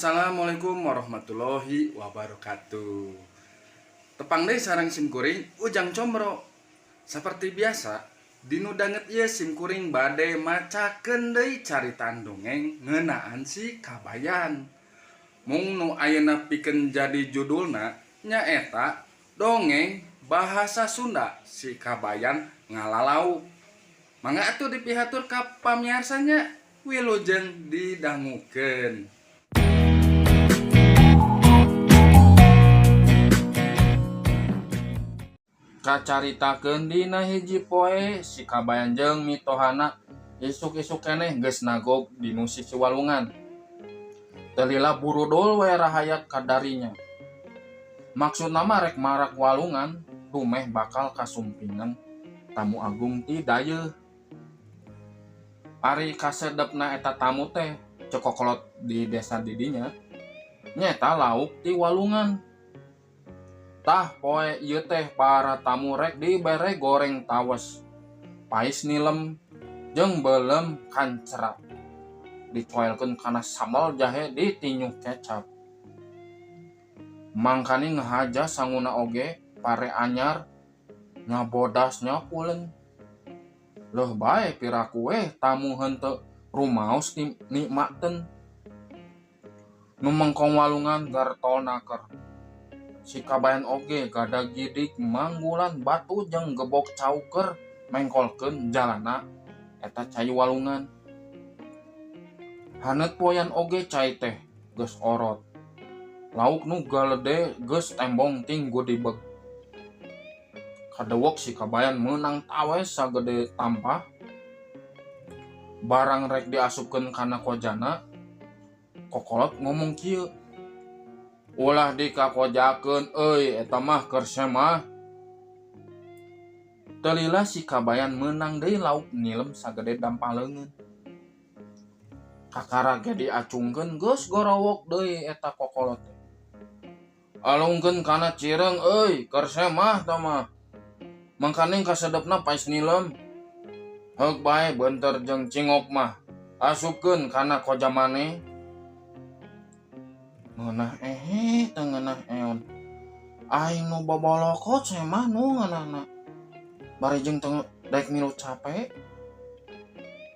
Assalamualaikum warahmatullahi wabarakatuh. Tepang deui sareng simkuring ujang combro. Seperti biasa, dinu danget ieu simkuring bade macakeun deui caritaan dongeng ngeunaan si Kabayan. Mung nu ayeuna pikeun jadi judulna nyaeta dongeng bahasa Sunda si Kabayan ngalalau. Mangga atuh dipihatur ka pamiarsanya, wilujeng didangukeun. Kacaritakeun dina hiji poe si Kabayan jeung mitohana isuk-isuk keneh geus nagog dinu sisi walungan. Teu lila burudul we rahayat ka darinya. Maksudna mah rek marak walungan rumeh bakal kasumpingan tamu agung ti dayeuh. Ari kasedepna eta tamu teh cekokolot di desa didinya nyaeta lauk ti walungan. Tah poe ieu teh para tamu rek dibere goreng tawes, pais nilem, jeung beulem kancra. Dicoelkeun kana sambal jahe ditinyu kecap. Mangkani ngahaja sanguna oge pare anyar nyabodasnya pulen. Leuh bae piraku we tamu henteu rumaos nikmateun. Nu mengkong walungan gartolna keur. Si Kabayan oge gada gidik manggulan batu jeung gebok cauker mengkolkeun jalana eta cai walungan. Haneut poyan oge cai teh geus orot. Lauk nu galede geus tembong ting gudibeg. Kadewok si Kabayan meunang tawes sagede tampah. Barang rek diasupkeun kana kojana, kokolot ngomong kieu, ulah dikakojakeun euy eta mah keur semah. Teu lila si Kabayan meunang deui lauk nilem sagede dampah leungeun. Kakara ge diacungkeun geus gorowok deui eta kokolot. Alungkeun kana cireung euy keur semah tah mah. Mangkani kasedepna pais nilem. Heug bae beunteur jeung cingok mah asupkeun kana koja maneh. Ngeunah teu ngeunah eon. Aing nu bobolokot semah nu ngeunahna. Bari jeung teu daek milu capek.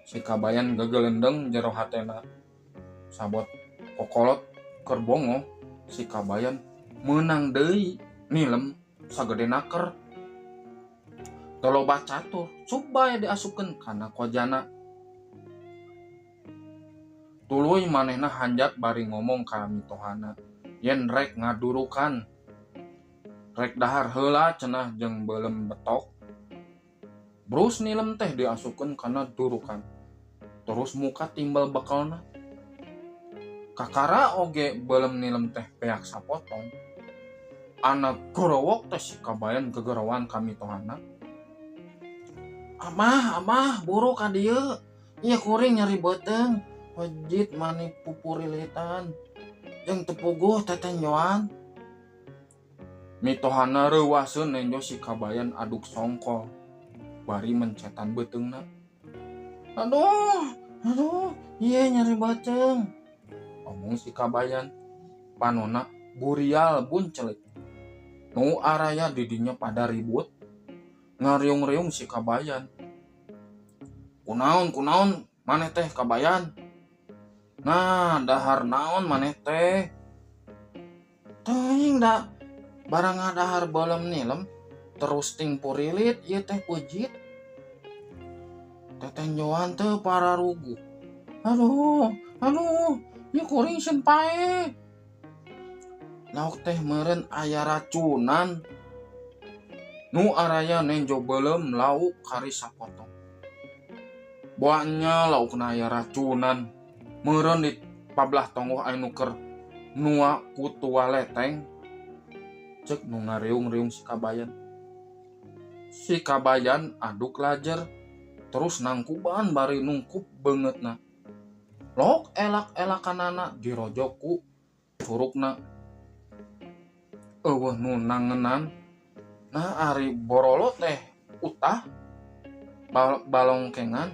Si Kabayan gegelendeng jero hatena. Sabot kokolot keur bongo, si Kabayan meunang deui nilem sagede naker. Teu loba catur, cup bae diasupkeun kana kojana. Tuluy manehna hanjat bari ngomong ka mitohana yen rek ngadurukan. Rek dahar heula cenah jeung beulem betok. Brus nilem teh diasupkeun kana durukan. Terus muka timbal bekelna. Kakara oge beulem nilem teh peak sapotong. Anak gorowok teh si Kabayan gegerowan ka mitohana. Amah, buru ka dieu. Ieu kuring nyari beuteng. Wajit mani pupurilitan jeung tepuguh tetenjoan. Mitohana reuwaseun nenjo si Kabayan aduk songkol bari mencetan beutengna. Aduh, ieu nyari beuteng, omong si Kabayan. Panonna burial buncelik. Nu araya didinya pada ribut. Ngariung-riung si Kabayan. Kunaon maneh teh Kabayan? Nah, dahar naon maneh teh? Teuing da barang ngadahar beulem nilem terus ting purilit ieu teh pujit. Tetenjoan teu pararugu. Aduh, ieu kuring sieun pae. Lauk teh meureun aya racunan. Nu araya nenjo beulem lauk kari sapotong. Boanya laukna aya racunan. Meureun di pablah tonggoh anu keur nua ku tua leteng. Ceuk nu ngariung-riung si Kabayan. Si Kabayan aduk lajer terus nangkuban bari nungkup beungeutna. Lok elak-elakanana dirojok ku curugna. Eueuh nu nangenan. Nah ari borolo teh utah balongkengan.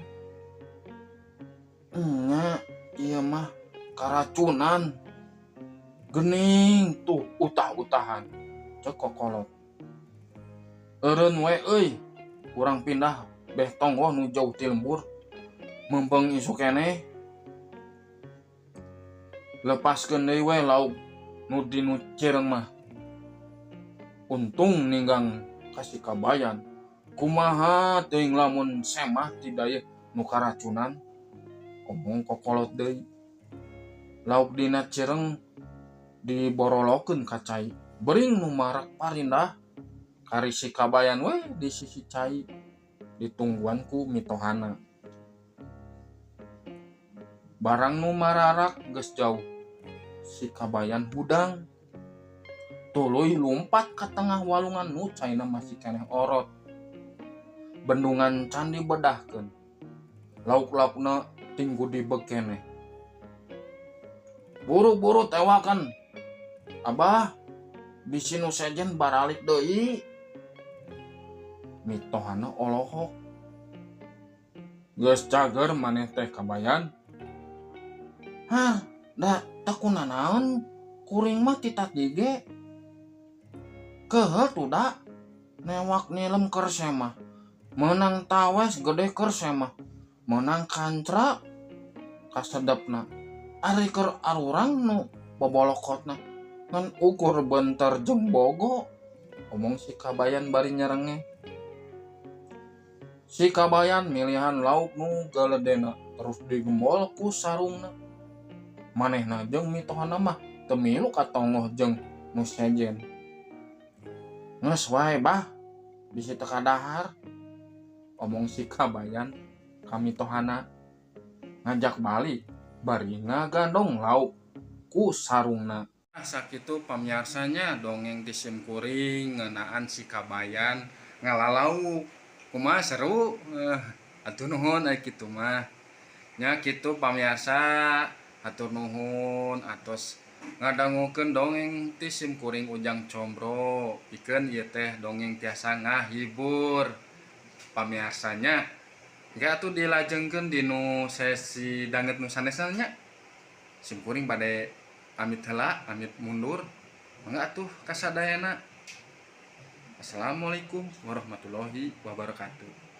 Nya ieu mah karacunan. Gening tuh utah-utahan cek kokolot. Eureun we euy, urang pindah beh tonggo nu jauh ti lembur. Mempeng isu keneh lepaskeun deui we lauk nu dinu Cireng mah. Untung ninggang kasih kabayan. Kumaha teuing lamun semah ti daya nu karacunan. Omong kokolot deui. Lauk dina Cireng diborolokeun ka cai. Bering nu marak parindah kari si kabayan we di sisi cai ditungguan ku mitohana. Barang nu mararak geus jauh si kabayan hudang. Tuluy lumpat ka tengah walungan nu caina masih keneh orot. Bendungan can dibedahkeun. Lauk-laukna tinggu dibeg keneh. Buru-buru tewakan. Abah, bisi nu sejen baralik deui. Mitohana olohok. Geus cager maneh teh kabayan. Hah, da takunanaon kuring mah ti tadi ge. Keheul tuh da. Newak nilem keur semah. Menang tawes gede keur semah. Menang kancra kasedepna. Ari keur arurang nu bobolokotna ngan ukur bentar jeung bogo. Omong si kabayan bari nyerenge. Si kabayan milihan lauk nu galedena terus digembol ku sarungna. Manehna jeung mitohana mah teu milu katongoh jeung nu sejen. Geus wae bah, bisi teu kadahar. Omong si kabayan ka mitohana. Ngajak balik bari ngagandong lauk ku sarungna. Sakitu pamiarsanya dongeng ti Sim Kuring ngeunaan si kabayan ngalalauk. Kumaha seru? Atuh nuhun aya kitu mah. Nya kitu pamiarsa, hatur nuhun atos ngadangukeun dongeng ti Sim Kuring Ujang Combro. Pikeun ieu teh dongeng tiasa ngahibur pamiarsanya. Engke atuh dilajengkeun dinu sesi danget nu sanesna nya. Sim Kuring bade pamit heula, pamit mundur. Mangga atuh kasadayana. Assalamualaikum warahmatullahi wabarakatuh.